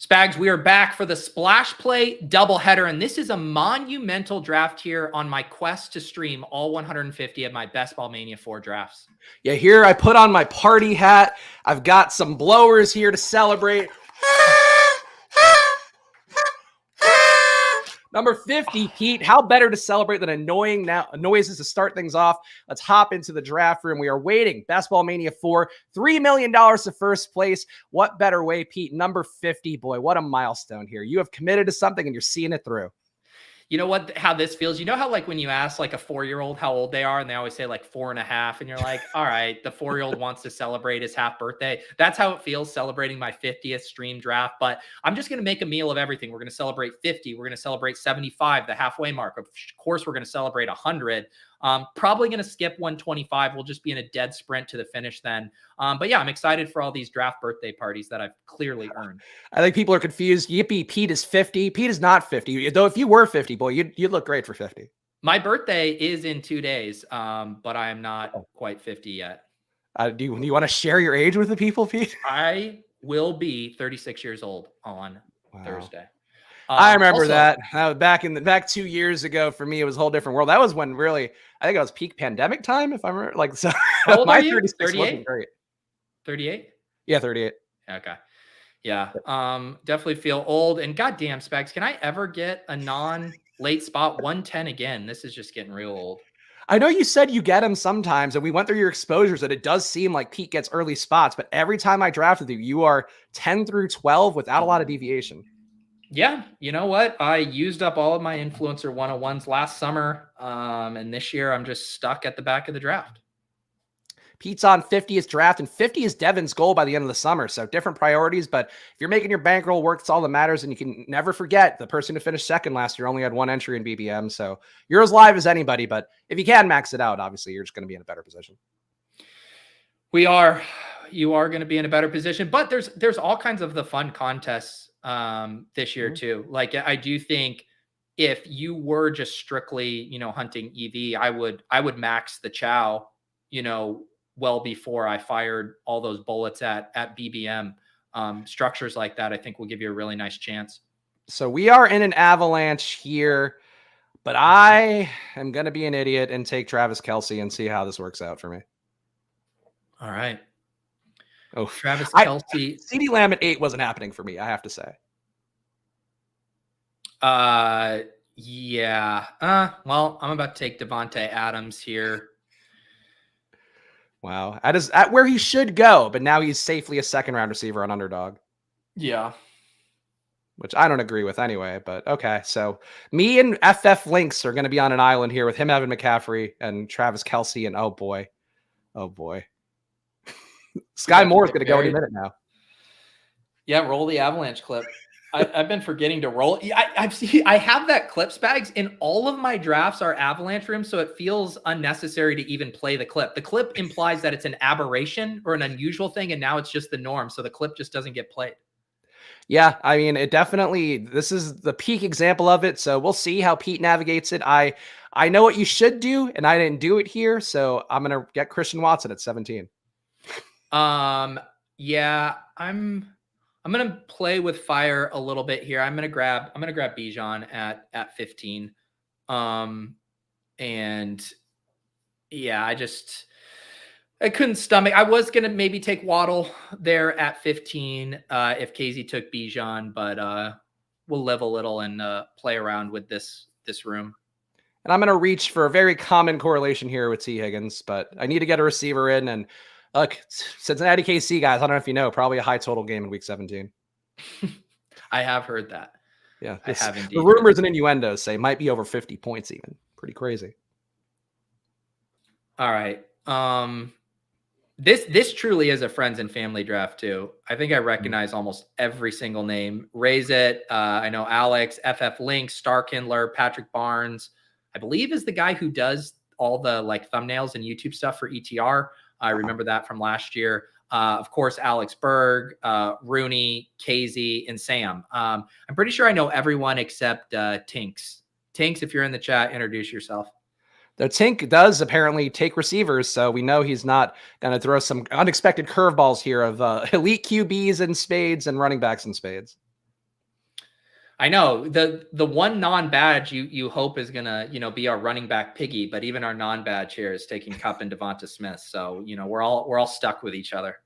Spags, we are back for the Splash Play doubleheader, and this is a monumental draft here on my quest to stream all 150 of my Best Ball Mania 4 drafts. Yeah, here I put on my party hat. I've got some blowers here to celebrate. Number 50, Pete. How better to celebrate than annoying noises to start things off? Let's hop into the draft room. We are waiting. Best Ball Mania 4, $3 million to first place. What better way, Pete? Number 50, boy, what a milestone here. You have committed to something and you're seeing it through. You know what? How this feels? You know how like when you ask like a 4-year-old how old they are, and they always say like 4.5, and you're like, all right, the 4-year-old wants to celebrate his half birthday. That's how it feels celebrating my 50th stream draft. But I'm just going to make a meal of everything. We're going to celebrate 50. We're going to celebrate 75, the halfway mark. Of course, we're going to celebrate 100. Probably going to skip 125. We'll just be in a dead sprint to the finish then. But yeah, I'm excited for all these draft birthday parties that I've clearly earned. I think people are confused. Yippee, Pete is 50. Pete is not 50. Though if you were 50, boy, you'd look great for 50. My birthday is in 2 days, but I am not quite 50 yet. Do you want to share your age with the people, Pete? I will be 36 years old on Thursday. I remember that back 2 years ago. For me, it was a whole different world. That was when really, I think it was peak pandemic time. If I remember, like, so how old my are you? 36 38? wasn't great. 38? Yeah, 38. Okay. Yeah. Definitely feel old. And goddamn, Spags, can I ever get a non-late spot 110 again? This is just getting real old. I know you said you get them sometimes, and we went through your exposures, and it does seem like Pete gets early spots, but every time I draft with you, you are 10 through 12 without a lot of deviation. Yeah, you know what? I used up all of my influencer 101s last summer, and this year I'm just stuck at the back of the draft. Pete's on 50th draft, and 50 is Devin's goal by the end of the summer, so different priorities, but if you're making your bankroll work, it's all that matters, and you can never forget the person who finished second last year only had one entry in BBM, so you're as live as anybody, but if you can max it out, obviously you're just going to be in a better position. You are going to be in a better position, but there's all kinds of the fun contests this year too. Like I do think if you were just strictly, hunting EV, I would max the Chow, well before I fired all those bullets at BBM. Structures like that, I think will give you a really nice chance. So we are in an avalanche here, but I am going to be an idiot and take Travis Kelce and see how this works out for me. All right. Oh, Travis Kelce. CeeDee Lamb at 8 wasn't happening for me, I have to say. Yeah. Well, I'm about to take Devontae Adams here. Wow. At where he should go, but now he's safely a second-round receiver on Underdog. Yeah. Which I don't agree with anyway, but okay. So me and FF Lynx are going to be on an island here with him, Evan McCaffrey, and Travis Kelce, and oh boy. Sky Moore's going to go any minute now. Yeah, roll the avalanche clip. I've been forgetting to roll. I have that clip, Spags, in all of my drafts are avalanche rooms, so it feels unnecessary to even play the clip. The clip implies that it's an aberration or an unusual thing, and now it's just the norm, so the clip just doesn't get played. Yeah, I mean, this is the peak example of it, so we'll see how Pete navigates it. I know what you should do, and I didn't do it here, so I'm going to get Christian Watson at 17. Yeah, I'm going to play with fire a little bit here. I'm going to grab Bijan at 15. And yeah, I couldn't stomach. I was going to maybe take Waddle there at 15 if Casey took Bijan, but we'll live a little and play around with this room. And I'm going to reach for a very common correlation here with T. Higgins, but I need to get a receiver in. And look, Cincinnati KC, guys, I don't know if you know, probably a high total game in week 17. I have heard that. Yeah, I have indeed. The rumors and innuendos say might be over 50 points even. Pretty crazy. All right. This truly is a friends and family draft too. I think I recognize almost every single name. Raise It. I know Alex, FF Link, Starkindler, Patrick Barnes, I believe is the guy who does all the like thumbnails and YouTube stuff for ETR. I remember that from last year. Of course, Alex Berg, Rooney, Casey, and Sam. I'm pretty sure I know everyone except Tinks. Tinks, if you're in the chat, introduce yourself. The Tink does apparently take receivers, so we know he's not going to throw some unexpected curveballs here of elite QBs in spades and running backs in spades. I know the one non-badge you hope is gonna, be our running back Piggy, but even our non-badge here is taking Cup and Devonta Smith. So, we're all stuck with each other.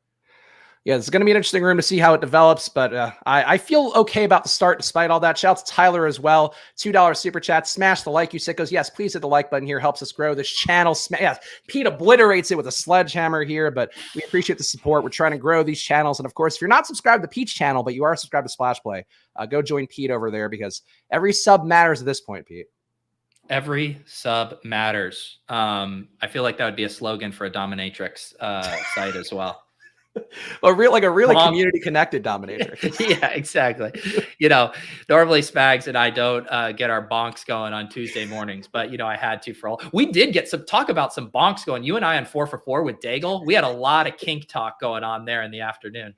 Yeah, it's going to be an interesting room to see how it develops, but I feel okay about the start despite all that. Shouts to Tyler as well. $2 super chat. Smash the like, you sickos. Yes, please hit the like button here. Helps us grow this channel. Yes, Pete obliterates it with a sledgehammer here, but we appreciate the support. We're trying to grow these channels. And of course, if you're not subscribed to Pete's channel, but you are subscribed to Splash Play, go join Pete over there because every sub matters at this point, Pete. Every sub matters. I feel like that would be a slogan for a dominatrix site as well. A really community connected dominator. Yeah, exactly. Normally Spags and I don't get our bonks going on Tuesday mornings, but I had to for all. We did get some talk about some bonks going. You and I on 4 for 4 with Daigle. We had a lot of kink talk going on there in the afternoon.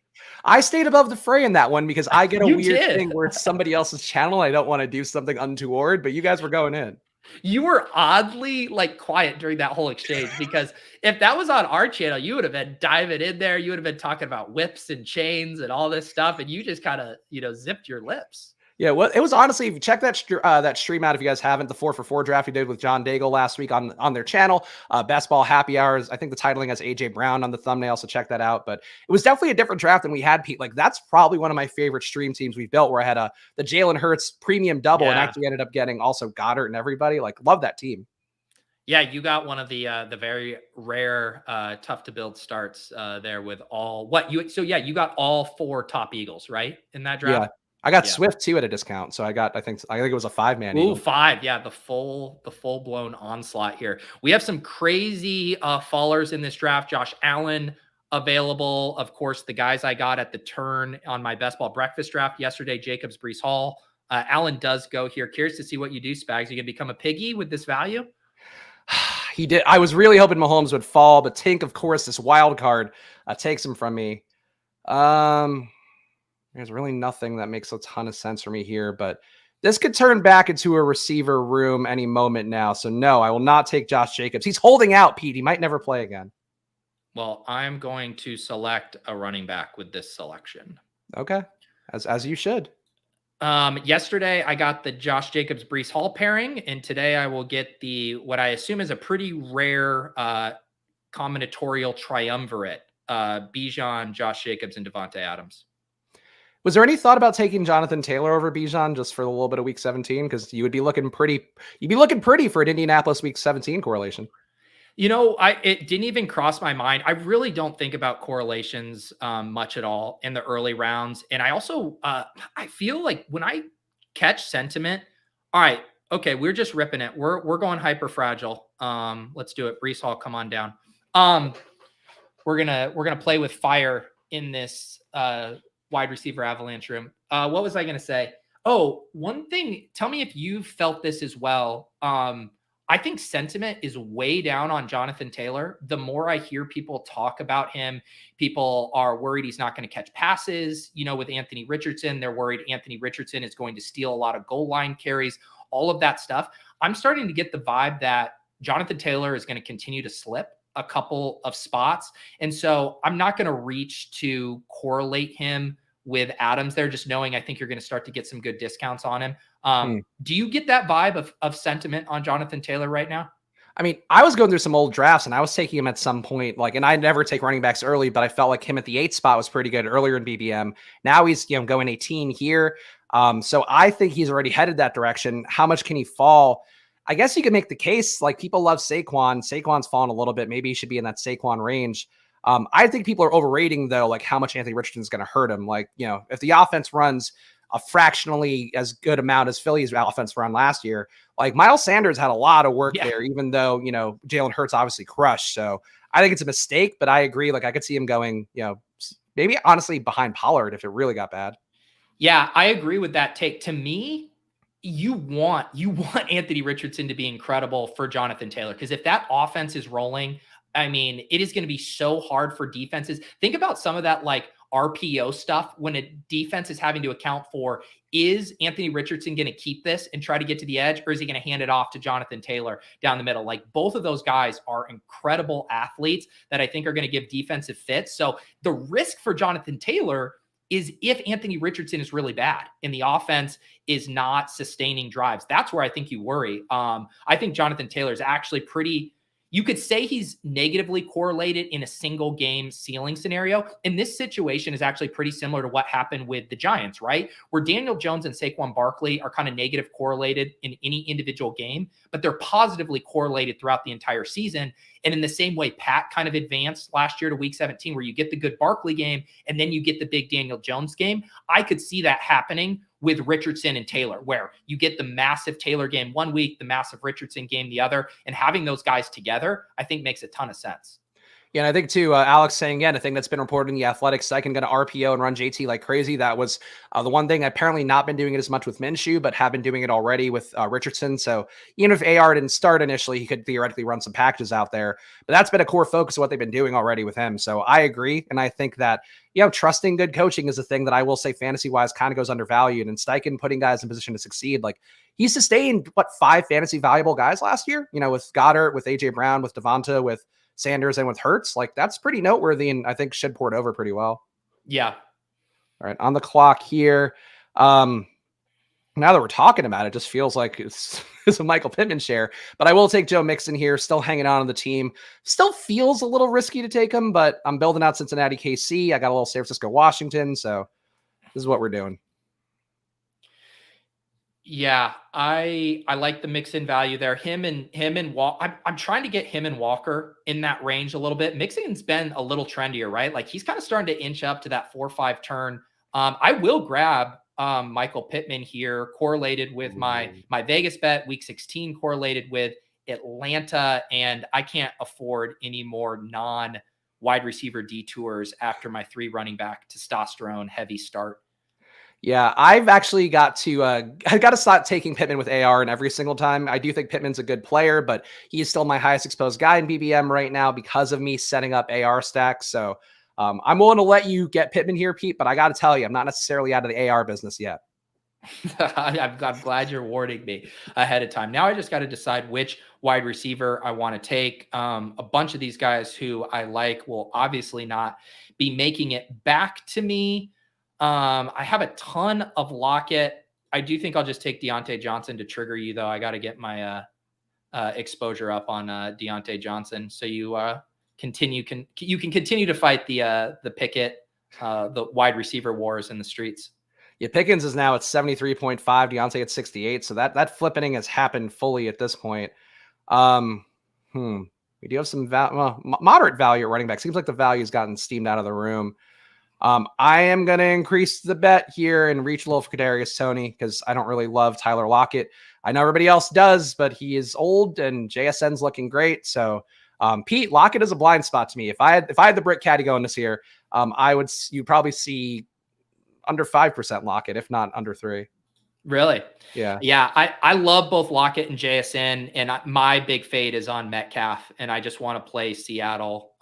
I stayed above the fray in that one because I get a weird thing where it's somebody else's channel. I don't want to do something untoward, but you guys were going in. You were oddly quiet during that whole exchange because if that was on our channel, you would have been diving in there. You would have been talking about whips and chains and all this stuff. And you just kind of, zipped your lips. Yeah, well, it was honestly, if you check that stream out, if you guys haven't, the 4 for 4 draft we did with John Daigle last week on their channel, Best Ball Happy Hours. I think the titling has AJ Brown on the thumbnail, so check that out. But it was definitely a different draft than we had, Pete. That's probably one of my favorite stream teams we've built, where I had the Jalen Hurts premium double and actually ended up getting also Goddard and everybody. Love that team. Yeah, you got one of the very rare tough to build starts there with all you got all 4 top Eagles, right? In that draft. Yeah. I got Swift too at a discount. So I think it was a 5-man. Ooh, 5. Yeah. The full blown onslaught here. We have some crazy fallers in this draft. Josh Allen available. Of course, the guys I got at the turn on my best ball breakfast draft yesterday, Jacobs, Breece Hall. Allen does go here. Curious to see what you do, Spags. You can become a piggy with this value. He did. I was really hoping Mahomes would fall, but Tink, of course, this wild card takes him from me. There's really nothing that makes a ton of sense for me here, but this could turn back into a receiver room any moment now. So no, I will not take Josh Jacobs. He's holding out, Pete. He might never play again. Well, I'm going to select a running back with this selection. Okay. As you should. Yesterday I got the Josh Jacobs Breece Hall pairing, and today I will get what I assume is a pretty rare combinatorial triumvirate. Bijan, Josh Jacobs, and Devontae Adams. Was there any thought about taking Jonathan Taylor over Bijan just for a little bit of week 17? Because you'd be looking pretty for an Indianapolis week 17 correlation. It didn't even cross my mind. I really don't think about correlations much at all in the early rounds. And I also, I feel like when I catch sentiment, all right, okay, we're just ripping it. We're going hyper fragile. Let's do it. Breece Hall, come on down. We're gonna play with fire in this wide receiver avalanche room. What was I going to say? Oh, one thing, tell me if you felt this as well. I think sentiment is way down on Jonathan Taylor. The more I hear people talk about him, people are worried he's not going to catch passes. With Anthony Richardson, they're worried Anthony Richardson is going to steal a lot of goal line carries, all of that stuff. I'm starting to get the vibe that Jonathan Taylor is going to continue to slip a couple of spots. And so I'm not going to reach to correlate him with Adams there, just knowing I think you're going to start to get some good discounts on him. Do you get that vibe of sentiment on Jonathan Taylor right now? I mean, I was going through some old drafts and I was taking him at some point, and I never take running backs early, but I felt like him at the 8th spot was pretty good earlier in BBM. Now he's, going 18 here. So I think he's already headed that direction. How much can he fall? I guess you could make the case, people love Saquon. Saquon's fallen a little bit. Maybe he should be in that Saquon range. I think people are overrating though, how much Anthony Richardson's going to hurt him. If the offense runs a fractionally as good amount as Philly's offense run last year, Miles Sanders had a lot of work there, even though, Jalen Hurts obviously crushed. So I think it's a mistake, but I agree. I could see him going, maybe honestly behind Pollard if it really got bad. Yeah, I agree with that take. To me, you want Anthony Richardson to be incredible for Jonathan Taylor, because if that offense is rolling, I mean, it is going to be so hard for defenses. Think about some of that RPO stuff when a defense is having to account for, is Anthony Richardson going to keep this and try to get to the edge, or is he going to hand it off to Jonathan Taylor down the middle? Both of those guys are incredible athletes that I think are going to give defensive fits. So the risk for Jonathan Taylor is if Anthony Richardson is really bad and the offense is not sustaining drives. That's where I think you worry. I think Jonathan Taylor is actually pretty, you could say he's negatively correlated in a single game ceiling scenario. And this situation is actually pretty similar to what happened with the Giants, right? Where Daniel Jones and Saquon Barkley are kind of negative correlated in any individual game, but they're positively correlated throughout the entire season. And in the same way, Pat kind of advanced last year to week 17, where you get the good Barkley game and then you get the big Daniel Jones game. I could see that happening with Richardson and Taylor, where you get the massive Taylor game one week, the massive Richardson game the other, and having those guys together, I think makes a ton of sense. Yeah, and I think too, Alex saying again, a thing that's been reported in the Athletics, I can get an RPO and run JT like crazy. That was the one thing. Apparently not been doing it as much with Minshew, but have been doing it already with Richardson. So even if AR didn't start initially, he could theoretically run some packages out there. But that's been a core focus of what they've been doing already with him. So I agree. And I think that, trusting good coaching is a thing that I will say fantasy-wise kind of goes undervalued. And Steichen putting guys in position to succeed, like he sustained, 5 fantasy valuable guys last year, with Goddard, with A.J. Brown, with Devonta, with Sanders, and with Hurts. Like that's pretty noteworthy, and I think should port over pretty well. Yeah. All right, on the clock here. Now that we're talking about it, just feels like it's a Michael Pittman share. But I will take Joe Mixon here, still hanging on the team. Still feels a little risky to take him, but I'm building out Cincinnati, KC. I got a little San Francisco, Washington. So this is what we're doing. Yeah, I like the mix-in value there. Him and Walker. I'm trying to get him and Walker in that range a little bit. Mixon's been a little trendier, right? Like he's kind of starting to inch up to that 4-5 turn. I will grab Michael Pittman here, correlated with my Vegas bet, week 16, correlated with Atlanta, and I can't afford any more non-wide receiver detours after my 3 running back testosterone heavy start. Yeah, I've actually got to I've got to start taking Pittman with AR in every single time. I do think Pittman's a good player, but he is still my highest exposed guy in BBM right now because of me setting up AR stacks. So I'm willing to let you get Pittman here, Pete, but I got to tell you, I'm not necessarily out of the AR business yet. I'm glad you're warning me ahead of time. Now I just got to decide which wide receiver I want to take. A bunch of these guys who I like will obviously not be making it back to me. I have a ton of Lockett. I do think I'll just take Deontay Johnson to trigger you, though. I got to get my exposure up on Deontay Johnson, so you can continue to fight the Pickett, the wide receiver wars in the streets. Yeah, Pickens is now at 73.5, Deontay at 68. So that flipping has happened fully at this point. We do have some moderate value at running back. Seems like the value has gotten steamed out of the room. I am going to increase the bet here and reach a little for Kadarius Toney because I don't really love Tyler Lockett. I know everybody else does, but he is old and JSN's looking great. So, Pete, Lockett is a blind spot to me. If I had the brick caddy going this year, you'd probably see under 5% Lockett, if not under 3. Really? Yeah. Yeah. I love both Lockett and JSN, and my big fade is on Metcalf, and I just want to play Seattle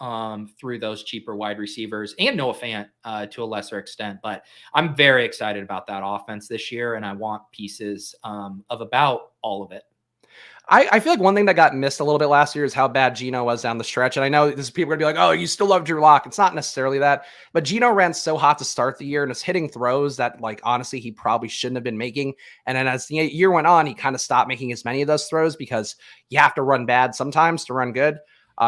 through those cheaper wide receivers and Noah Fant to a lesser extent. But I'm very excited about that offense this year, and I want pieces of about all of it. I feel like one thing that got missed a little bit last year is how bad Geno was down the stretch. And I know this people are going to be like, oh, you still love Drew Lock. It's not necessarily that. But Geno ran so hot to start the year and is hitting throws that, like, honestly, he probably shouldn't have been making. And then as the year went on, he kind of stopped making as many of those throws because you have to run bad sometimes to run good.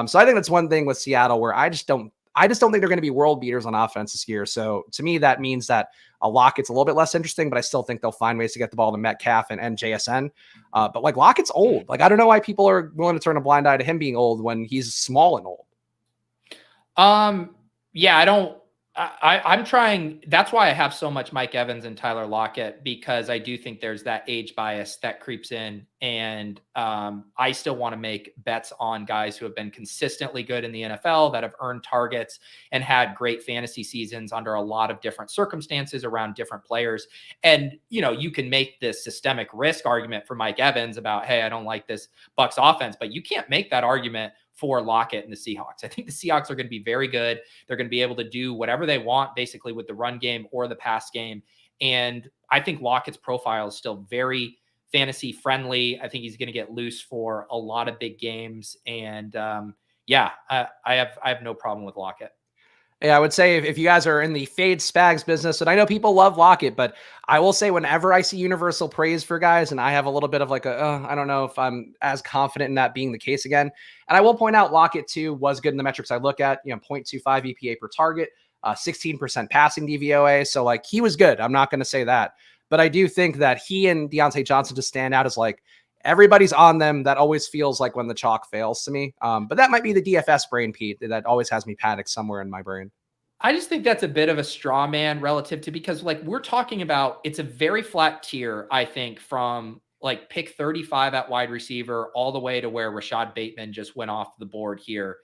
So I think that's one thing with Seattle where I just don't think they're going to be world beaters on offense this year. So to me, that means that a Lockett's a little bit less interesting, but I still think they'll find ways to get the ball to Metcalf and JSN. But like Lockett's old. Like, I don't know why people are willing to turn a blind eye to him being old when he's small and old. Yeah, I'm trying. That's why I have so much Mike Evans and Tyler Lockett, because I do think there's that age bias that creeps in. And I still want to make bets on guys who have been consistently good in the NFL, that have earned targets and had great fantasy seasons under a lot of different circumstances around different players. And, you can make this systemic risk argument for Mike Evans about, hey, I don't like this Bucs offense, but you can't make that argument for Lockett and the Seahawks. I think the Seahawks are going to be very good. They're going to be able to do whatever they want, basically, with the run game or the pass game. And I think Lockett's profile is still very fantasy friendly. I think he's going to get loose for a lot of big games. And I have no problem with Lockett. Yeah, I would say if you guys are in the fade Spags business, and I know people love Lockett, but I will say whenever I see universal praise for guys, and I have a little bit of like I don't know if I'm as confident in that being the case again. And I will point out Lockett too was good in the metrics I look at, 0.25 EPA per target, 16% passing DVOA. So like he was good. I'm not going to say that, but I do think that he and Deontay Johnson just stand out as like everybody's on them. That always feels like when the chalk fails to me. But that might be the DFS brain, Pete, that always has me panicked somewhere in my brain. I just think that's a bit of a straw man relative to, because like we're talking about, it's a very flat tier, I think, from like pick 35 at wide receiver all the way to where Rashad Bateman just went off the board here.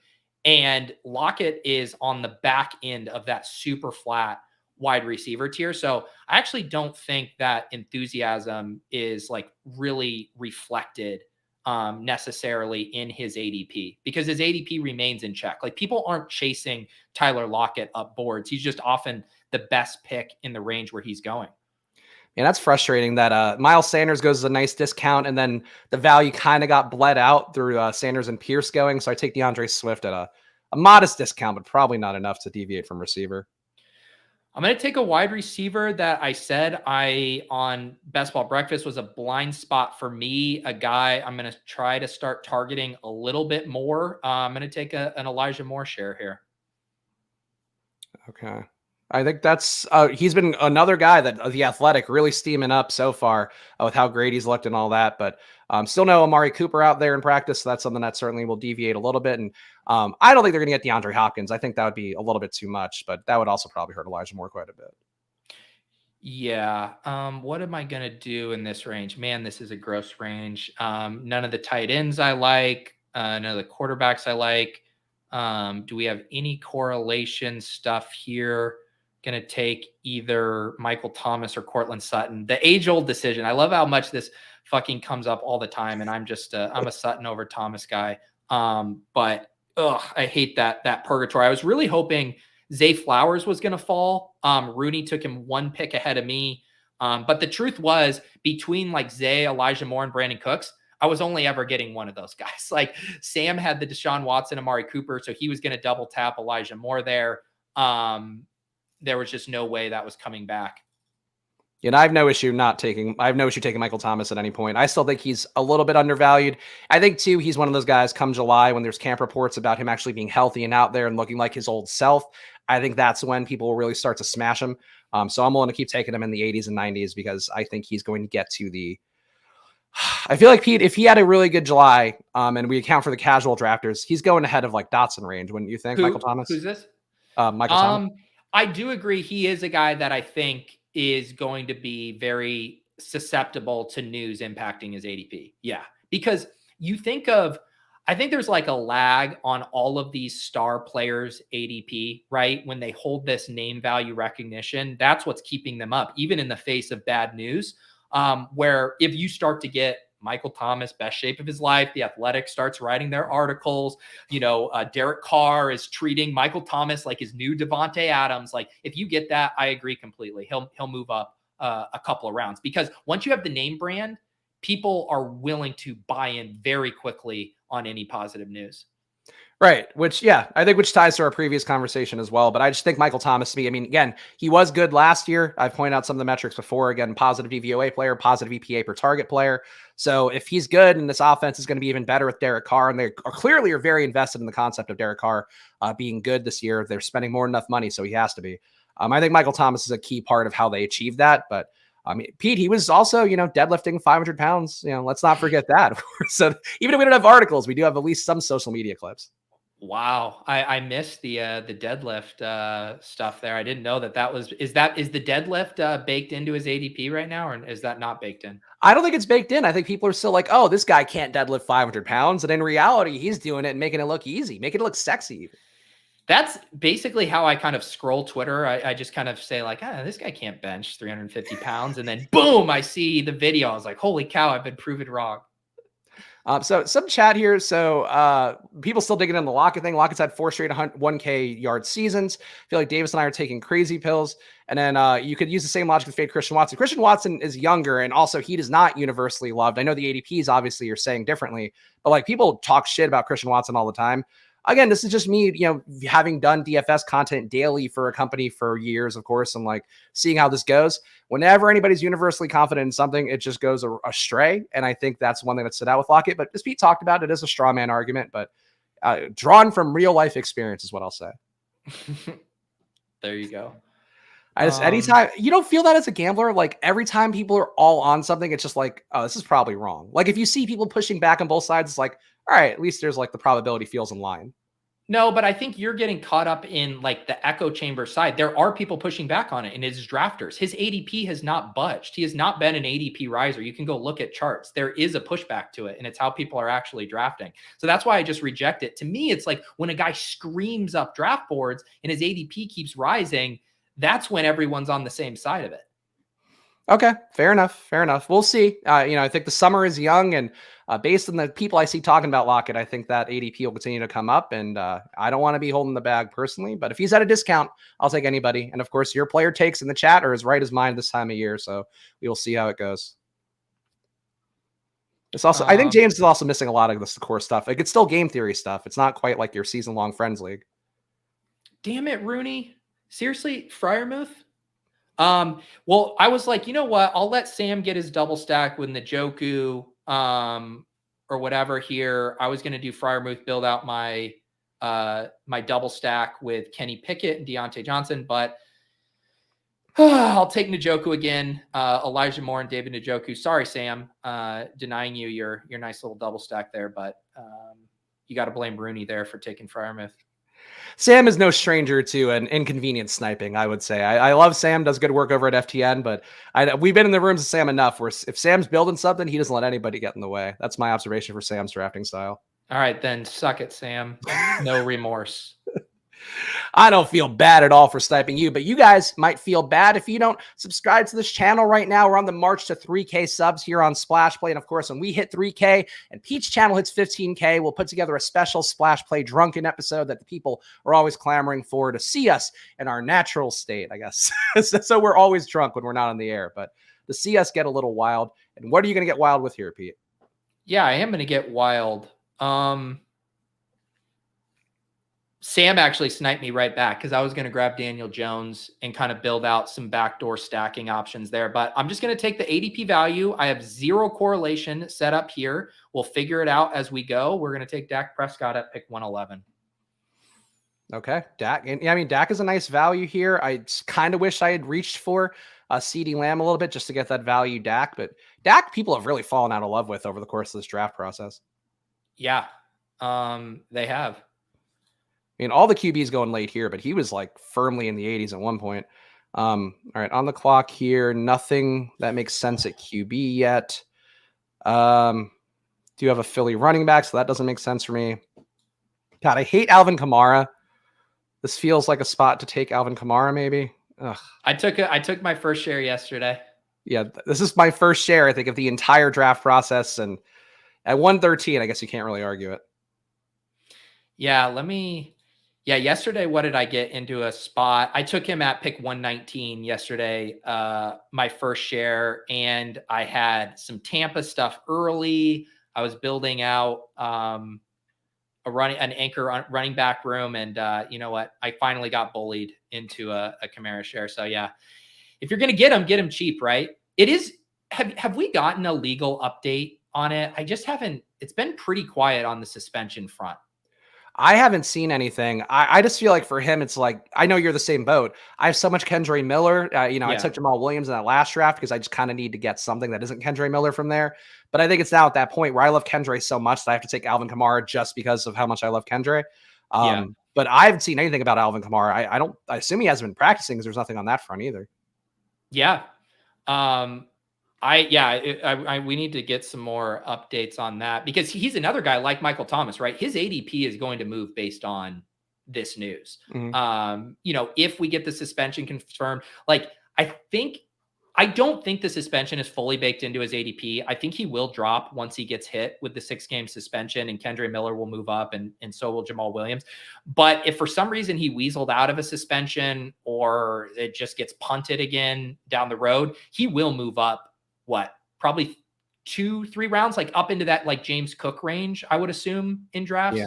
And Lockett is on the back end of that super flat wide receiver tier. So I actually don't think that enthusiasm is like really reflected necessarily in his ADP, because his ADP remains in check. Like people aren't chasing Tyler Lockett up boards. He's just often the best pick in the range where he's going. And that's frustrating that Miles Sanders goes as a nice discount, and then the value kind of got bled out through Sanders and Pierce going. So I take DeAndre Swift at a modest discount, but probably not enough to deviate from receiver. I'm going to take a wide receiver that I said on Best Ball Breakfast was a blind spot for me, a guy I'm going to try to start targeting a little bit more. I'm going to take an Elijah Moore share here. Okay. I think that's he's been another guy that the Athletic really steaming up so far with how great he's looked and all that. But still no Amari Cooper out there in practice. So that's something that certainly will deviate a little bit. And I don't think they're going to get DeAndre Hopkins. I think that would be a little bit too much, but that would also probably hurt Elijah Moore quite a bit. Yeah. What am I going to do in this range? Man, this is a gross range. None of the tight ends I like. None of the quarterbacks I like. Do we have any correlation stuff here? Going to take either Michael Thomas or Cortland Sutton. The age-old decision. I love how much this fucking comes up all the time, and I'm just I'm a Sutton over Thomas guy. But I hate that purgatory. I was really hoping Zay Flowers was going to fall. Rooney took him one pick ahead of me. But the truth was, between like Zay, Elijah Moore, and Brandon Cooks, I was only ever getting one of those guys. Like Sam had the Deshaun Watson, Amari Cooper, so he was going to double tap Elijah Moore there. There was just no way that was coming back. And I have no issue taking Michael Thomas at any point. I still think he's a little bit undervalued. I think too, he's one of those guys come July when there's camp reports about him actually being healthy and out there and looking like his old self. I think that's when people will really start to smash him. So I'm willing to keep taking him in the 80s and 90s because I think he's going to get to I feel like Pete, if he had a really good July, and we account for the casual drafters, he's going ahead of like Dotson range, wouldn't you think? Michael Thomas? Who's this? Michael Thomas. I do agree. He is a guy that I think is going to be very susceptible to news impacting his ADP. Yeah. Because I think there's like a lag on all of these star players ADP, right? When they hold this name value recognition, that's what's keeping them up, even in the face of bad news. Where if you start to get Michael Thomas, best shape of his life, the Athletic starts writing their articles, Derek Carr is treating Michael Thomas like his new Devontae Adams. Like if you get that, I agree completely. He'll move up a couple of rounds, because once you have the name brand, people are willing to buy in very quickly on any positive news. Right. Which ties to our previous conversation as well. But I just think Michael Thomas, to me, I mean, again, he was good last year. I've pointed out some of the metrics before. Again, positive DVOA player, positive EPA per target player. So if he's good and this offense is going to be even better with Derek Carr, and they clearly are very invested in the concept of Derek Carr being good this year, they're spending more than enough money, so he has to be. I think Michael Thomas is a key part of how they achieve that. But I mean, Pete, he was also, deadlifting 500 pounds. Let's not forget that. So even if we don't have articles, we do have at least some social media clips. Wow. I missed the deadlift stuff there. I didn't know that was, is the deadlift baked into his ADP right now, or is that not baked in? I don't think it's baked in. I think people are still like, oh, this guy can't deadlift 500 pounds. And in reality, he's doing it and making it look easy, making it look sexy. That's basically how I kind of scroll Twitter. I just kind of say like, this guy can't bench 350 pounds. And then boom, I see the video. I was like, holy cow, I've been proven wrong. So some chat here. So people still digging in the Lockett thing. Lockett's had 4 straight 1K yard seasons. I feel like Davis and I are taking crazy pills. And then you could use the same logic to fade Christian Watson. Christian Watson is younger, and also he is not universally loved. I know the ADPs obviously are saying differently, but like people talk shit about Christian Watson all the time. again, this is just me, having done DFS content daily for a company for years, of course, and like seeing how this goes. Whenever anybody's universally confident in something, it just goes astray. And I think that's one thing that stood out with Lockett. But as Pete talked about, it is a straw man argument, but drawn from real life experience is what I'll say. There you go. Anytime you don't feel that as a gambler, like every time people are all on something, it's just like, oh, this is probably wrong. Like if you see people pushing back on both sides, it's like, all right, at least there's like the probability feels in line. No, but I think you're getting caught up in like the echo chamber side. There are people pushing back on it, and his drafters. His ADP has not budged. He has not been an ADP riser. You can go look at charts. There is a pushback to it, and it's how people are actually drafting. So that's why I just reject it. To me, it's like when a guy screams up draft boards and his ADP keeps rising, that's when everyone's on the same side of it. Okay, fair enough. We'll see. I think the summer is young, and based on the people I see talking about Lockett, I think that ADP will continue to come up, and I don't want to be holding the bag personally, but if he's at a discount, I'll take anybody. And of course, your player takes in the chat are as right as mine this time of year, so we will see how it goes. It's also, I think James is also missing a lot of this core stuff. Like, it's still game theory stuff. It's not quite like your season-long Friends League. Damn it, Rooney. Seriously, Freiermuth? Well, I was like, you know what? I'll let Sam get his double stack with Njoku, or whatever here. I was going to do Freiermuth, build out my double stack with Kenny Pickett and Deontay Johnson, but I'll take Njoku again. Elijah Moore and David Njoku. Sorry, Sam, denying you your nice little double stack there, but you got to blame Rooney there for taking Freiermuth. Sam is no stranger to an inconvenient sniping, I would say. I love Sam, does good work over at FTN, but we've been in the rooms with Sam enough where if Sam's building something, he doesn't let anybody get in the way. That's my observation for Sam's drafting style. All right, then suck it, Sam. No remorse. I don't feel bad at all for sniping you, but you guys might feel bad if you don't subscribe to this channel right now. We're on the march to 3K subs here on Splash Play. And of course, when we hit 3K and Pete's channel hits 15K, we'll put together a special Splash Play drunken episode that the people are always clamoring for to see us in our natural state, I guess. So we're always drunk when we're not on the air, but to see us get a little wild. And what are you going to get wild with here, Pete? Yeah, I am going to get wild. Sam actually sniped me right back because I was going to grab Daniel Jones and kind of build out some backdoor stacking options there. But I'm just going to take the ADP value. I have zero correlation set up here. We'll figure it out as we go. We're going to take Dak Prescott at pick 111. Okay, Dak. And I mean, Dak is a nice value here. I kind of wish I had reached for CeeDee Lamb a little bit just to get that value Dak. But Dak, people have really fallen out of love with over the course of this draft process. Yeah, they have. I mean, all the QBs going late here, but he was like firmly in the 80s at one point. All right, on the clock here, nothing that makes sense at QB yet. Do have a Philly running back, so that doesn't make sense for me. God, I hate Alvin Kamara. This feels like a spot to take Alvin Kamara, maybe. Ugh. I took my first share yesterday. Yeah, this is my first share, I think, of the entire draft process, and at 113, I guess you can't really argue it. Yeah, yesterday, what did I get into a spot? I took him at pick 119 yesterday, my first share, and I had some Tampa stuff early. I was building out an anchor running back room, and you know what? I finally got bullied into a Kamara share. So yeah, if you're going to get him cheap, right? It is. Have we gotten a legal update on it? I just haven't. It's been pretty quiet on the suspension front. I haven't seen anything. I just feel like for him, it's like, I know you're the same boat. I have so much Kendre Miller. I took Jamal Williams in that last draft because I just kind of need to get something that isn't Kendre Miller from there. But I think it's now at that point where I love Kendre so much that I have to take Alvin Kamara just because of how much I love Kendre. But I haven't seen anything about Alvin Kamara. I assume he hasn't been practicing because there's nothing on that front either. Yeah. We need to get some more updates on that because he's another guy like Michael Thomas, right? His ADP is going to move based on this news. Mm-hmm. If we get the suspension confirmed, I don't think the suspension is fully baked into his ADP. I think he will drop once he gets hit with the 6-game suspension, and Kendre Miller will move up, and so will Jamal Williams. But if for some reason he weaseled out of a suspension or it just gets punted again down the road, he will move up. Probably 2-3 rounds, like up into that like James Cook range, I would assume in drafts.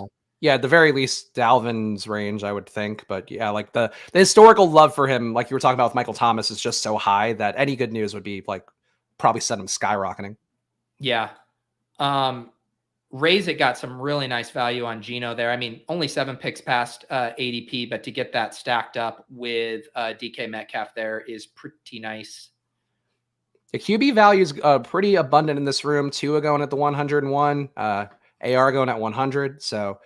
Yeah, at the very least, Dalvin's range, I would think. But yeah, like the historical love for him, like you were talking about with Michael Thomas, is just so high that any good news would be like probably send him skyrocketing. Yeah. Raise it got some really nice value on Geno there. I mean, only 7 picks past ADP, but to get that stacked up with DK Metcalf there is pretty nice. The QB value is pretty abundant in this room. Tua going at the 101, AR going at 100. So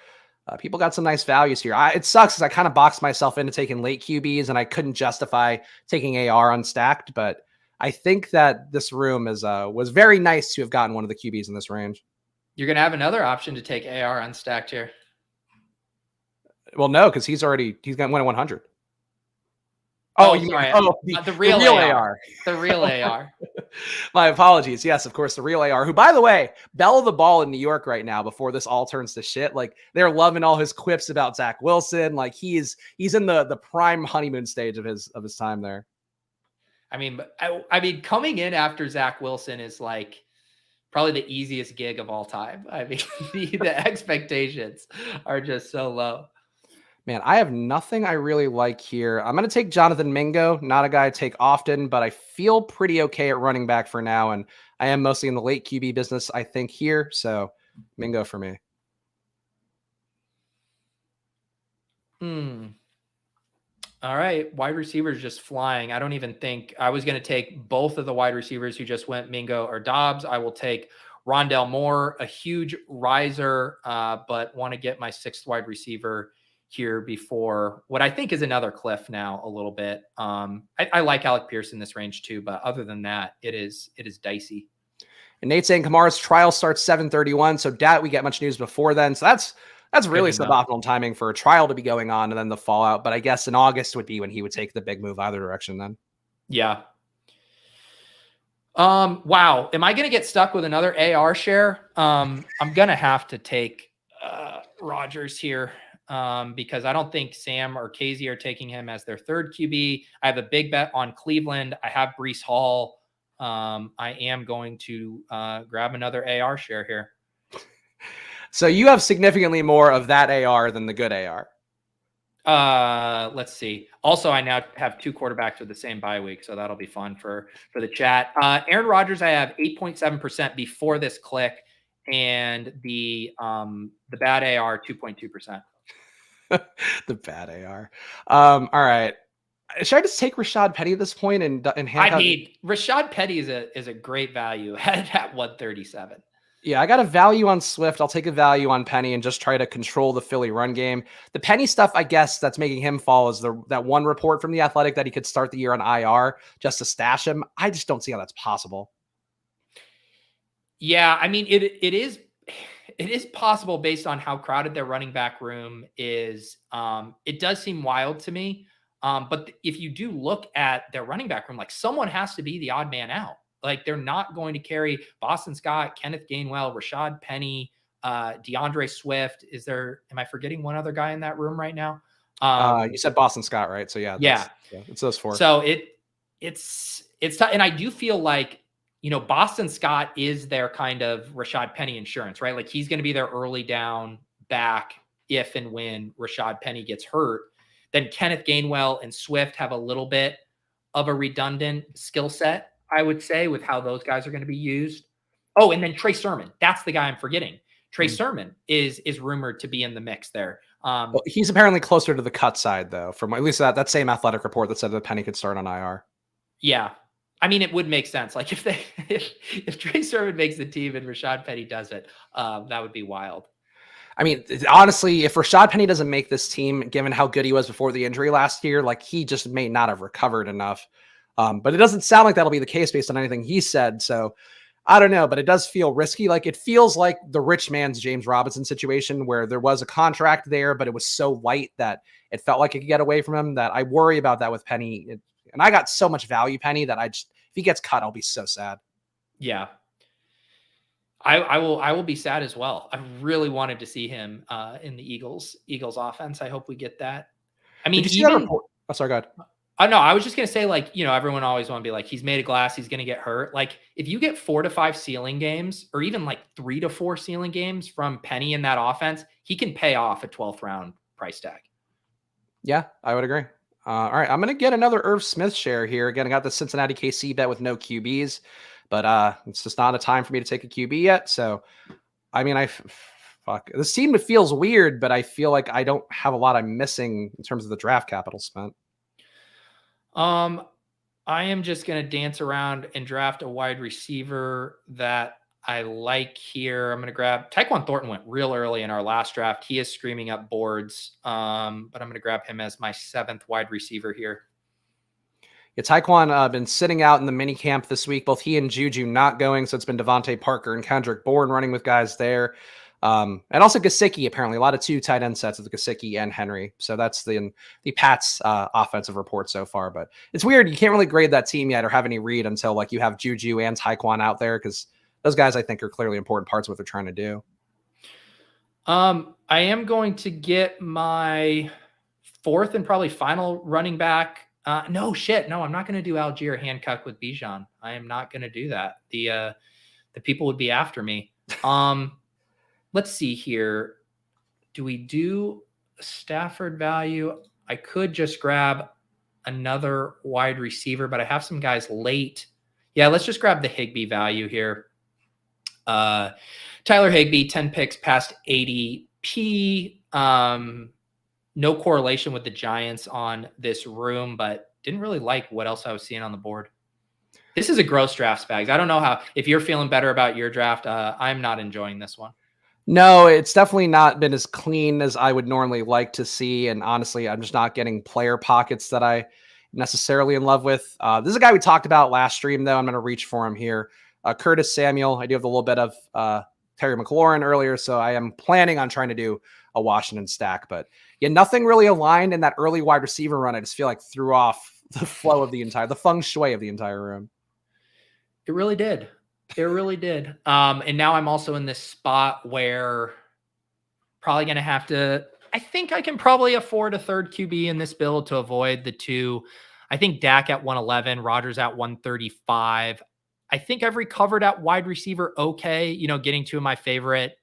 people got some nice values here. It sucks because I kind of boxed myself into taking late QBs and I couldn't justify taking AR unstacked. But I think that this room is was very nice to have gotten one of the QBs in this range. You're going to have another option to take AR unstacked here. Well, no, because he's got win at 100. Oh, sorry. The real AR. The real AR. My apologies. Yes, of course, the real AR, who, by the way, belle of the ball in New York right now before this all turns to shit. Like, they're loving all his quips about Zach Wilson. Like, he's in the prime honeymoon stage of his time there. I mean, coming in after Zach Wilson is like probably the easiest gig of all time. I mean, the expectations are just so low. Man, I have nothing I really like here. I'm going to take Jonathan Mingo, not a guy I take often, but I feel pretty okay at running back for now. And I am mostly in the late QB business, I think, here. So Mingo for me. All right. Wide receivers just flying. I don't even think I was going to take both of the wide receivers who just went, Mingo or Dobbs. I will take Rondell Moore, a huge riser, but want to get my 6th wide receiver here before what I think is another cliff now a little bit. I like Alec Pierce in this range too, but other than that, it is dicey. And Nate's saying Kamara's trial starts 7:31. So doubt we get much news before then. So that's really suboptimal timing for a trial to be going on and then the fallout. But I guess in August would be when he would take the big move either direction then. Yeah. Wow. Am I going to get stuck with another AR share? I'm going to have to take Rodgers here. Because I don't think Sam or Casey are taking him as their 3rd QB. I have a big bet on Cleveland. I have Breece Hall. I am going to grab another AR share here. So you have significantly more of that AR than the good AR. Let's see. Also, I now have 2 quarterbacks with the same bye week, so that'll be fun for the chat. Aaron Rodgers, I have 8.7% before this click, and the bad AR 2.2%. The bad AR. All right. Should I just take Rashad Penny at this point and handcuff? I mean, Rashad Penny is a great value at 137. Yeah, I got a value on Swift. I'll take a value on Penny and just try to control the Philly run game. The Penny stuff, I guess, that's making him fall is that one report from The Athletic that he could start the year on IR just to stash him. I just don't see how that's possible. Yeah, I mean, it is possible based on how crowded their running back room is. It does seem wild to me. But if you do look at their running back room, like someone has to be the odd man out. Like they're not going to carry Boston Scott, Kenneth Gainwell, Rashad Penny, DeAndre Swift. Am I forgetting one other guy in that room right now? You said Boston Scott, right? So yeah, it's those 4. So it's tough. And I do feel like, Boston Scott is their kind of Rashad Penny insurance, right? Like he's going to be their early down back if and when Rashad Penny gets hurt. Then Kenneth Gainwell and Swift have a little bit of a redundant skill set, I would say, with how those guys are going to be used. Oh, and then Trey Sermon. That's the guy I'm forgetting. Trey Sermon is rumored to be in the mix there. Well, he's apparently closer to the cut side, though, from at least that same Athletic report that said that Penny could start on IR. Yeah. I mean, it would make sense. Like if Trey Sermon makes the team and Rashad Penny does it, that would be wild. I mean, honestly, if Rashad Penny doesn't make this team, given how good he was before the injury last year, like he just may not have recovered enough. But it doesn't sound like that'll be the case based on anything he said. So I don't know, but it does feel risky. Like it feels like the rich man's James Robinson situation where there was a contract there, but it was so light that it felt like it could get away from him, that I worry about that with Penny. And I got so much value Penny that if he gets cut, I'll be so sad. Yeah. I will be sad as well. I really wanted to see him in the Eagles offense. I hope we get that. I mean, did you see that report? Oh, sorry, go ahead. No, I was just going to say, like, everyone always want to be like, he's made of glass, he's going to get hurt. Like, if you get 4 to 5 ceiling games, or even like 3 to 4 ceiling games from Penny in that offense, he can pay off a 12th round price tag. Yeah, I would agree. All right, I'm going to get another Irv Smith share here. Again, I got the Cincinnati KC bet with no QBs, but it's just not a time for me to take a QB yet. So, I mean, fuck. This team feels weird, but I feel like I don't have a lot I'm missing in terms of the draft capital spent. I am just going to dance around and draft a wide receiver that I like here. I'm going to grab Tyquan Thornton. Went real early in our last draft. He is screaming up boards. But I'm going to grab him as my 7th wide receiver here. Yeah, Tyquan been sitting out in the mini camp this week. Both he and Juju not going, so it's been Devontae Parker and Kendrick Bourne running with guys there. And also Gesicki, apparently. A lot of 2 tight end sets with Gesicki and Henry. So that's the Pats offensive report so far. But it's weird. You can't really grade that team yet or have any read until like you have Juju and Tyquan out there, because those guys, I think, are clearly important parts of what they're trying to do. I am going to get my 4th and probably final running back. No, I'm not going to do Algier Hancock with Bijan. I am not going to do that. The people would be after me. Let's see here. Do we do Stafford value? I could just grab another wide receiver, but I have some guys late. Yeah, let's just grab the Higbee value here. Tyler Higbee, 10 picks past ADP. No correlation with the Giants on this room, but didn't really like what else I was seeing on the board. This is a gross draft, Spags. I don't know if you're feeling better about your draft. I'm not enjoying this one. No, it's definitely not been as clean as I would normally like to see. And honestly, I'm just not getting player pockets that I necessarily in love with. This is a guy we talked about last stream, though. I'm going to reach for him here. Curtis Samuel. I do have a little bit of Terry McLaurin earlier, so I am planning on trying to do a Washington stack. But yeah, nothing really aligned in that early wide receiver run. I just feel like threw off the flow of the feng shui of the entire room. It really did. It really did. And now I'm also in this spot where probably going to have to, I think I can probably afford a 3rd QB in this build to avoid the 2. I think Dak at 111, Rodgers at 135. I think I've recovered at wide receiver okay, getting 2 of my favorite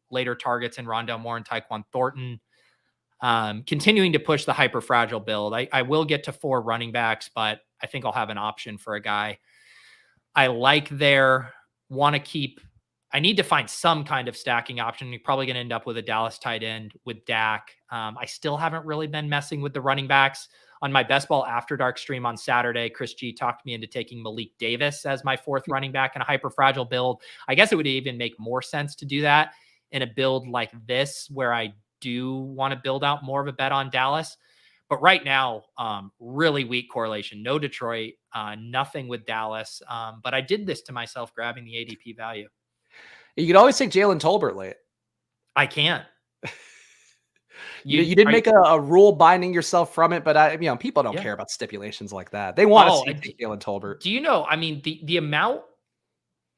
later targets in Rondale Moore and Tyquan Thornton. Continuing to push the hyper fragile build. I will get to 4 running backs, but I think I'll have an option for a guy I like there. I need to find some kind of stacking option. You're probably going to end up with a Dallas tight end with Dak. I still haven't really been messing with the running backs. On my Best Ball After Dark stream on Saturday, Chris G talked me into taking Malik Davis as my 4th running back in a hyper fragile build. I guess it would even make more sense to do that in a build like this, where I do want to build out more of a bet on Dallas. But right now, really weak correlation. No Detroit, nothing with Dallas. But I did this to myself, grabbing the ADP value. You could always take Jalen Tolbert late. I can't. You did make a rule binding yourself from it, but people don't care about stipulations like that. They want to see Jalen Tolbert. Do you know? I mean, the amount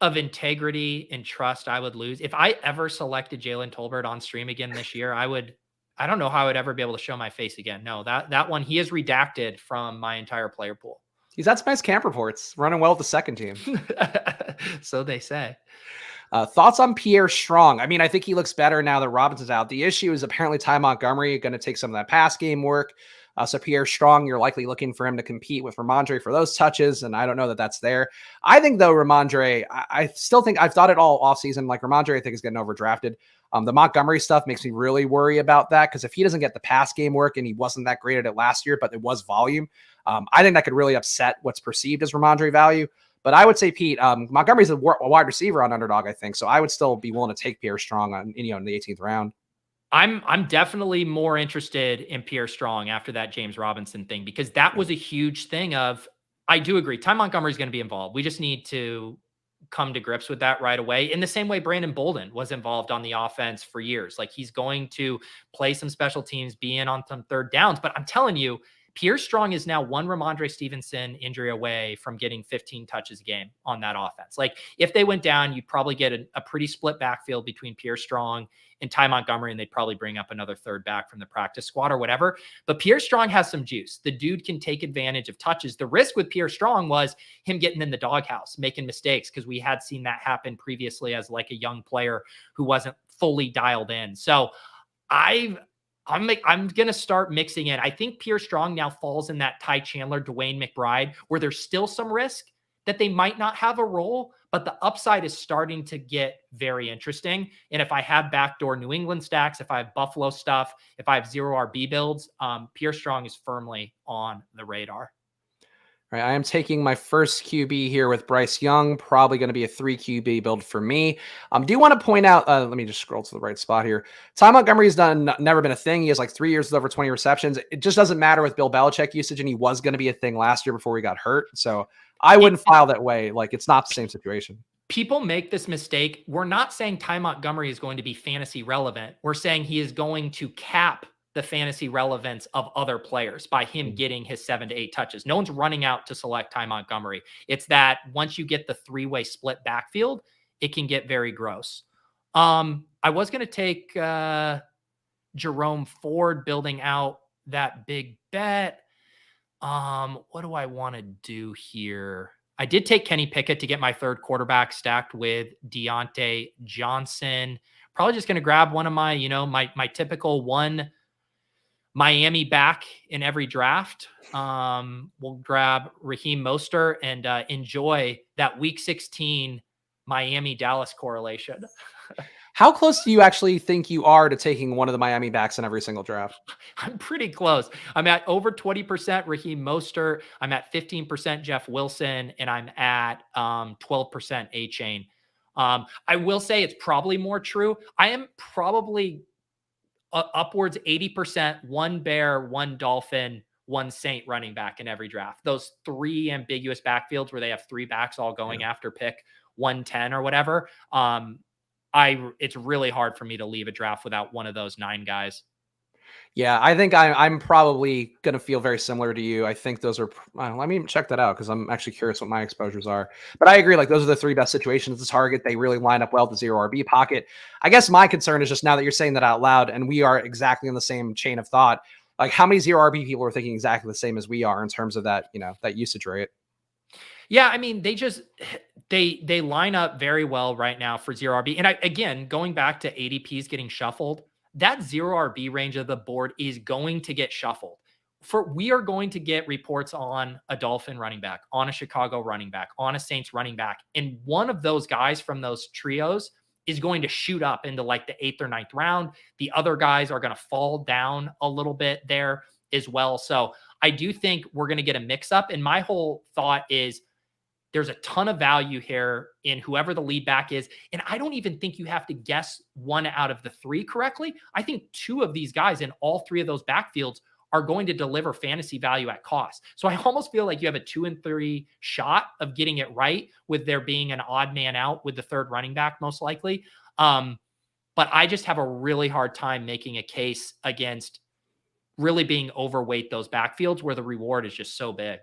of integrity and trust I would lose if I ever selected Jalen Tolbert on stream again this year. I don't know how I would ever be able to show my face again. No, that one, he is redacted from my entire player pool. He's had some nice camp reports, running well with the second team. So they say. Thoughts on Pierre Strong? I mean, I think he looks better now that Robinson's out. The issue is apparently Ty Montgomery going to take some of that pass game work. So Pierre Strong, you're likely looking for him to compete with Ramondre for those touches, and I don't know that that's there. I think, though, Ramondre, I still think I've thought it all offseason. Like, Ramondre, I think, is getting overdrafted. The Montgomery stuff makes me really worry about that, because if he doesn't get the pass game work, and he wasn't that great at it last year, but it was volume, I think that could really upset what's perceived as Ramondre value. But I would say, Pete, Montgomery's a wide receiver on Underdog, I think. So I would still be willing to take Pierre Strong in the 18th round. I'm definitely more interested in Pierre Strong after that James Robinson thing, because that was a huge thing of, I do agree, Ty Montgomery is going to be involved. We just need to come to grips with that right away. In the same way Brandon Bolden was involved on the offense for years. Like, he's going to play some special teams, be in on some third downs. But I'm telling you, Pierce Strong is now one Ramondre Stevenson injury away from getting 15 touches a game on that offense. Like if they went down, you'd probably get a pretty split backfield between Pierce Strong and Ty Montgomery, and they'd probably bring up another third back from the practice squad or whatever. But Pierce Strong has some juice. The dude can take advantage of touches. The risk with Pierce Strong was him getting in the doghouse, making mistakes, because we had seen that happen previously as like a young player who wasn't fully dialed in. So I'm going to start mixing in. I think Pierce Strong now falls in that Ty Chandler, Dwayne McBride, where there's still some risk that they might not have a role, but the upside is starting to get very interesting. And if I have backdoor New England stacks, if I have Buffalo stuff, if I have zero RB builds, Pierce Strong is firmly on the radar. All right, I am taking my first QB here with Bryce Young, probably going to be a 3 QB build for me. Do you want to point out, let me just scroll to the right spot here. Ty Montgomery's never been a thing. He has like 3 years with over 20 receptions. It just doesn't matter with Bill Belichick usage, and he was going to be a thing last year before he got hurt. So I wouldn't file that way. Like, it's not the same situation. People make this mistake. We're not saying Ty Montgomery is going to be fantasy relevant. We're saying he is going to cap the fantasy relevance of other players by him getting his 7 to 8 touches. No one's running out to select Ty Montgomery. It's that once you get the 3-way split backfield, it can get very gross. I was going to take Jerome Ford building out that big bet. What do I want to do here? I did take Kenny Pickett to get my third quarterback stacked with Deontay Johnson. Probably just going to grab one of my, my typical one Miami back in every draft. We'll grab Raheem Mostert and enjoy that week 16 Miami Dallas correlation. How close do you actually think you are to taking one of the Miami backs in every single draft? I'm pretty close. I'm at over 20% Raheem Mostert. I'm at 15% Jeff Wilson, and I'm at 12% A-Chain. I will say it's probably more true. I am probably upwards 80% one Bear, one Dolphin, one Saint running back in every draft. Those 3 ambiguous backfields where they have 3 backs all going after pick 110 or whatever. It's really hard for me to leave a draft without one of those 9 guys. Yeah, I think I'm probably going to feel very similar to you. I think those are, let me check that out because I'm actually curious what my exposures are. But I agree, like those are the 3 best situations to target. They really line up well with the 0 RB pocket. I guess my concern is just now that you're saying that out loud and we are exactly in the same chain of thought, like how many 0 RB people are thinking exactly the same as we are in terms of that, that usage rate? Yeah, I mean, they line up very well right now for 0 RB. And again, going back to ADPs getting shuffled, that 0 RB range of the board is going to get shuffled. We are going to get reports on a Dolphin running back, on a Chicago running back, on a Saints running back. And one of those guys from those trios is going to shoot up into like the 8th or 9th round. The other guys are going to fall down a little bit there as well. So I do think we're going to get a mix up. And my whole thought is there's a ton of value here in whoever the lead back is. And I don't even think you have to guess 1 out of the 3 correctly. I think 2 of these guys in all 3 of those backfields are going to deliver fantasy value at cost. So I almost feel like you have a 2 and 3 shot of getting it right with there being an odd man out with the 3rd running back, most likely. But I just have a really hard time making a case against really being overweight those backfields where the reward is just so big.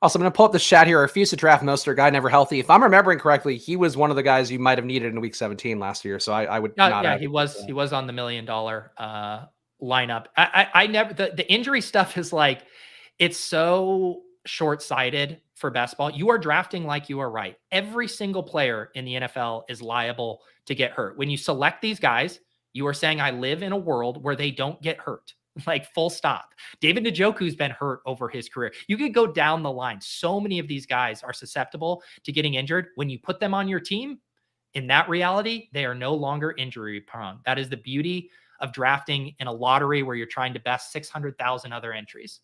Also, I'm going to pull up the chat here. I refuse to draft Mostert, guy never healthy. If I'm remembering correctly, he was one of the guys you might have needed in week 17 last year. So I would not. Yeah, he was on the $1 million lineup. I never, the injury stuff is like, it's so short-sighted for best ball. You are drafting like you are right. Every single player in the NFL is liable to get hurt. When you select these guys, you are saying, I live in a world where they don't get hurt. Like full stop. David Njoku's been hurt over his career. You could go down the line. So many of these guys are susceptible to getting injured. When you put them on your team, in that reality, they are no longer injury prone. That is the beauty of drafting in a lottery where you're trying to best 600,000 other entries.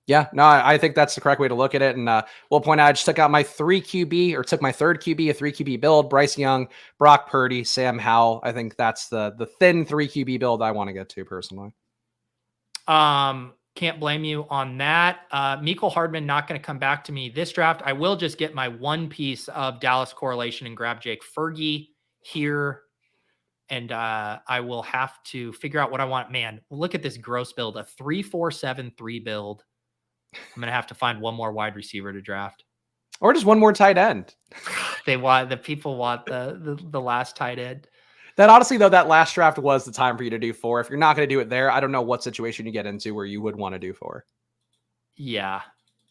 Yeah, no, I think that's the correct way to look at it. And we'll point out, I just took out my 3 QB or took my 3rd QB, a 3 QB build, Bryce Young, Brock Purdy, Sam Howell. I think that's the thin 3 QB build I want to get to personally. Can't blame you on that. Mecole Hardman not going to come back to me this draft. I will just get my one piece of Dallas correlation and grab Jake Fergie here. and I will have to figure out what I want. Man, look at this gross build, a 3-4-7-3 build. I'm going to have to find one more wide receiver to draft. Or just one more tight end. The people want the last tight end. That honestly, though, that last draft was the time for you to do 4. If you're not going to do it there, I don't know what situation you get into where you would want to do 4. Yeah.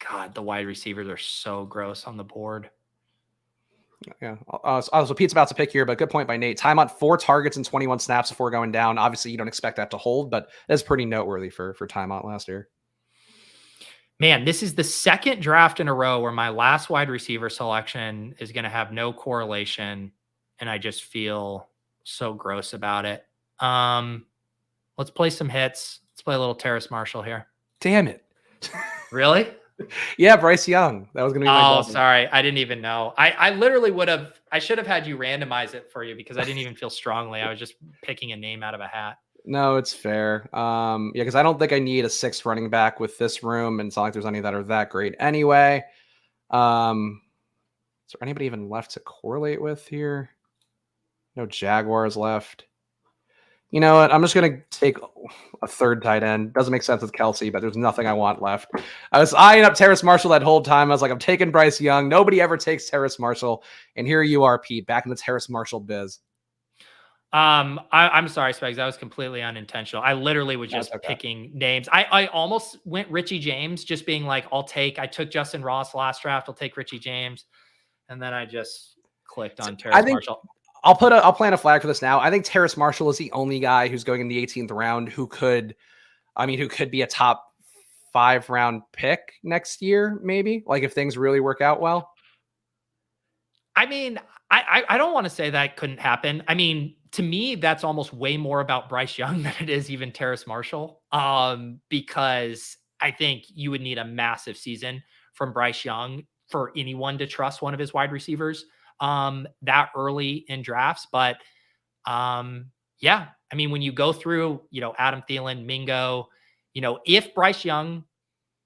God, the wide receivers are so gross on the board. Yeah. Also, Pete's about to pick here, but good point by Nate. Time on 4 targets and 21 snaps before going down. Obviously, you don't expect that to hold, but that's pretty noteworthy for timeout last year. Man, this is the second draft in a row where my last wide receiver selection is going to have no correlation, and I just feel so gross about it. Let's play some hits. Let's play a little Terrace Marshall here. Damn it. Really? Yeah, Bryce Young. That was going to be my Oh, sorry. I didn't even know. I literally I should have had you randomize it for you because I didn't even feel strongly. I was just picking a name out of a hat. No, it's fair. Yeah, because I don't think I need a 6th running back with this room, and it's not like there's any that are that great anyway. Is there anybody even left to correlate with here? No Jaguars left. You know what? I'm just going to take a 3rd tight end. Doesn't make sense with Kelsey, but there's nothing I want left. I was eyeing up Terrace Marshall that whole time. I was like, I'm taking Bryce Young. Nobody ever takes Terrace Marshall. And here you are, Pete, back in the Terrace Marshall biz. I'm sorry, Spags. That was completely unintentional. I literally was just picking names. I almost went Richie James, just being like, I took Justin Ross last draft. I'll take Richie James. And then I just clicked on Terrace Marshall. I'll plant a flag for this now. I think Terrace Marshall is the only guy who's going in the 18th round who could be a top 5 round pick next year, maybe, like if things really work out well. I mean, I don't want to say that couldn't happen. I mean, to me, that's almost way more about Bryce Young than it is even Terrace Marshall. Because I think you would need a massive season from Bryce Young for anyone to trust one of his wide receivers that early in drafts. But yeah, I mean, when you go through, Adam Thielen, Mingo, if Bryce Young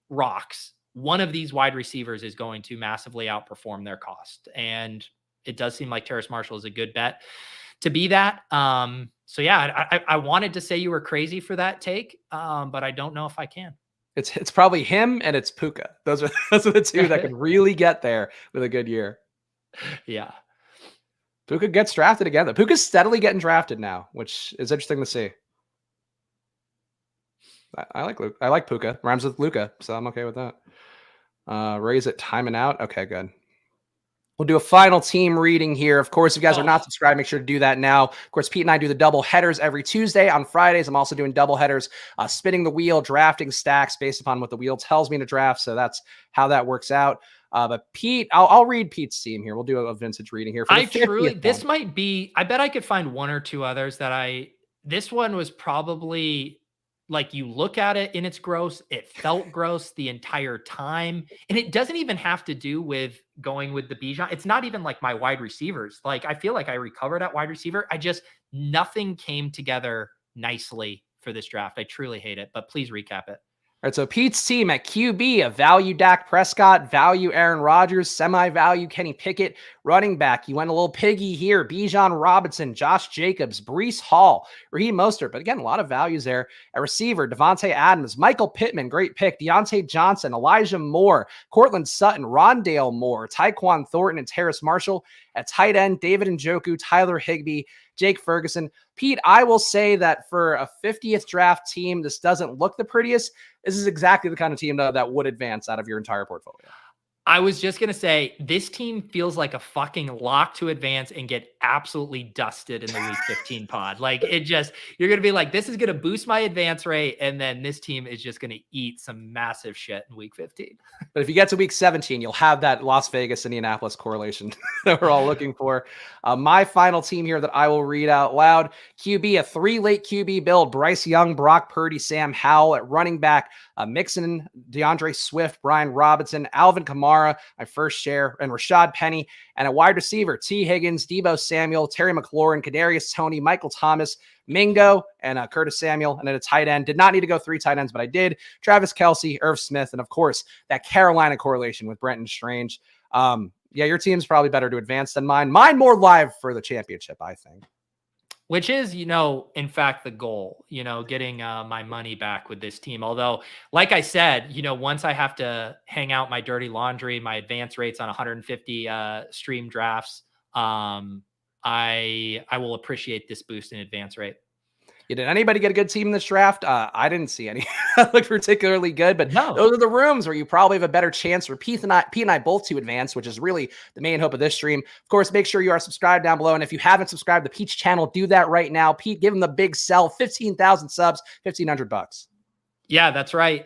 rocks, one of these wide receivers is going to massively outperform their cost. And it does seem like Terrace Marshall is a good bet to be that. So yeah, I wanted to say you were crazy for that take, but I don't know if I can. It's probably him and it's Puka. Those are the two that could really get there with a good year. Yeah. Puka gets drafted again. Puka's steadily getting drafted now, which is interesting to see. I like Puka. Rhymes with Luca, so I'm okay with that. Raise it, timing out. Okay, good. We'll do a final team reading here. Of course, if you guys are not subscribed, make sure to do that now. Of course, Pete and I do the double headers every Tuesday. On Fridays, I'm also doing double headers, spinning the wheel, drafting stacks based upon what the wheel tells me to draft. So that's how that works out. But Pete, I'll read Pete's team here. We'll do a vintage reading here. This might be, I bet I could find one or two others this one was probably like, you look at it and it's gross. It felt gross the entire time. And it doesn't even have to do with going with the Bijan. It's not even like my wide receivers. Like, I feel like I recovered at wide receiver. Nothing came together nicely for this draft. I truly hate it, but please recap it. All right, so Pete's team at QB, a value Dak Prescott, value Aaron Rodgers, semi-value Kenny Pickett, running back. You went a little piggy here. Bijan Robinson, Josh Jacobs, Breece Hall, Raheem Mostert. But again, a lot of values there. At receiver, Devontae Adams, Michael Pittman, great pick. Deontay Johnson, Elijah Moore, Cortland Sutton, Rondale Moore, Tyquan Thornton, and Terrace Marshall. At tight end, David Njoku, Tyler Higbee, Jake Ferguson. Pete, I will say that for a 50th draft team, this doesn't look the prettiest. This is exactly the kind of team that would advance out of your entire portfolio. I was just going to say, this team feels like a fucking lock to advance and get absolutely dusted in the week 15 pod. Like, you're going to be like, this is going to boost my advance rate. And then this team is just going to eat some massive shit in week 15. But if you get to week 17, you'll have that Las Vegas, Indianapolis correlation that we're all looking for. My final team here that I will read out loud. QB, a 3 late QB build. Bryce Young, Brock Purdy, Sam Howell. At running back, Mixon, DeAndre Swift, Brian Robinson, Alvin Kamara, my first share, and Rashad Penny. And a wide receiver, T. Higgins, Deebo Samuel, Terry McLaurin, Kadarius Toney, Michael Thomas, Mingo, and Curtis Samuel. And then a tight end. Did not need to go 3 tight ends, but I did. Travis Kelce, Irv Smith, and of course, that Carolina correlation with Brenton Strange. Yeah, your team's probably better to advance than mine. Mine more live for the championship, I think. Which is, in fact, the goal, getting my money back with this team. Although, like I said, once I have to hang out my dirty laundry, my advance rates on 150 stream drafts, I will appreciate this boost in advance rate. Did anybody get a good team in this draft? I didn't see any that looked particularly good, but No. those are the rooms where you probably have a better chance for Pete and I both to advance, which is really the main hope of this stream. Of course, make sure you are subscribed down below. And if you haven't subscribed to Pete's channel, do that right now. Pete, give him the big sell, 15,000 subs, $1,500. Yeah, that's right.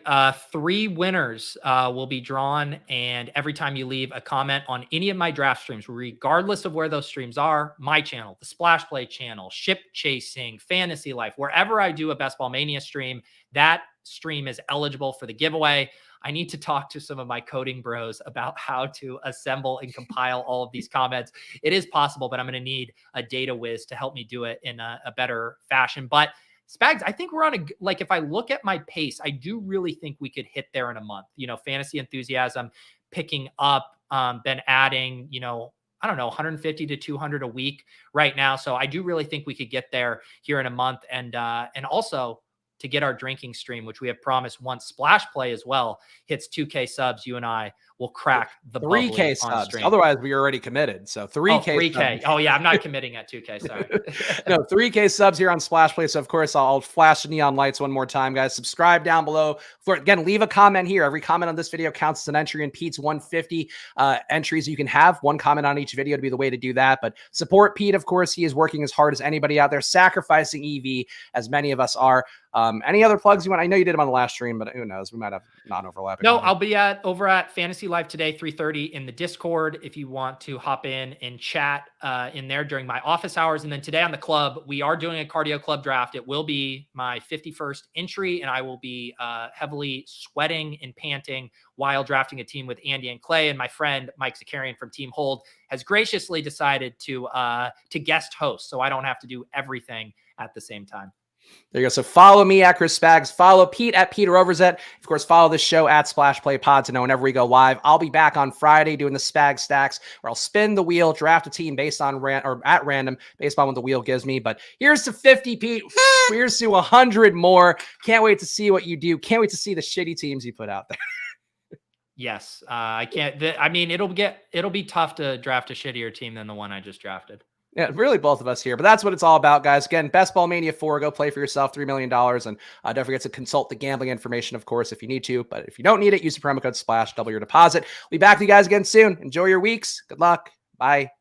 3 winners will be drawn. And every time you leave a comment on any of my draft streams, regardless of where those streams are, my channel, the Splash Play channel, Ship Chasing, Fantasy Life, wherever I do a Best Ball Mania stream, that stream is eligible for the giveaway. I need to talk to some of my coding bros about how to assemble and compile all of these comments. It is possible, but I'm going to need a data whiz to help me do it in a better fashion. But Spags, I think we're on if I look at my pace, I do really think we could hit there in a month. Fantasy enthusiasm picking up, been adding, I don't know, 150 to 200 a week right now. So I do really think we could get there here in a month. And also to get our drinking stream, which we have promised once Splash Play as well hits 2K subs, you and I will crack the 3K subs. Otherwise, we already committed. So 3K. 3K. Subs. Oh yeah, I'm not committing at 2K. Sorry. No, 3K subs here on Splash Play. So of course, I'll flash the neon lights one more time, guys. Subscribe down below. Again, leave a comment here. Every comment on this video counts as an entry in Pete's 150 entries. You can have one comment on each video to be the way to do that. But support Pete. Of course, he is working as hard as anybody out there, sacrificing EV as many of us are. Any other plugs you want? I know you did them on the last stream, but who knows? We might have non-overlapping. No, I'll be over at Fantasy Life today, 3:30 in the Discord. If you want to hop in and chat in there during my office hours. And then today on the club, we are doing a cardio club draft. It will be my 51st entry, and I will be heavily sweating and panting while drafting a team with Andy and Clay. And my friend Mike Zakarian from Team Hold has graciously decided to guest host, so I don't have to do everything at the same time. There you go. So follow me at Chris Spags. Follow Pete at Peter Overzet. Of course, follow this show at Splash Play Pod to know whenever we go live. I'll be back on Friday doing the Spag Stacks, where I'll spin the wheel, draft a team based on at random, based on what the wheel gives me. But here's to 50, Pete. Here's to 100 more. Can't wait to see what you do. Can't wait to see the shitty teams you put out there. Yes, I can't. It'll be tough to draft a shittier team than the one I just drafted. Yeah, really both of us here, but that's what it's all about, guys. Again, Best Ball Mania 4, go play for yourself, $3 million. And don't forget to consult the gambling information, of course, if you need to. But if you don't need it, use the promo code SPLASH, double your deposit. We'll be back with you guys again soon. Enjoy your weeks. Good luck. Bye.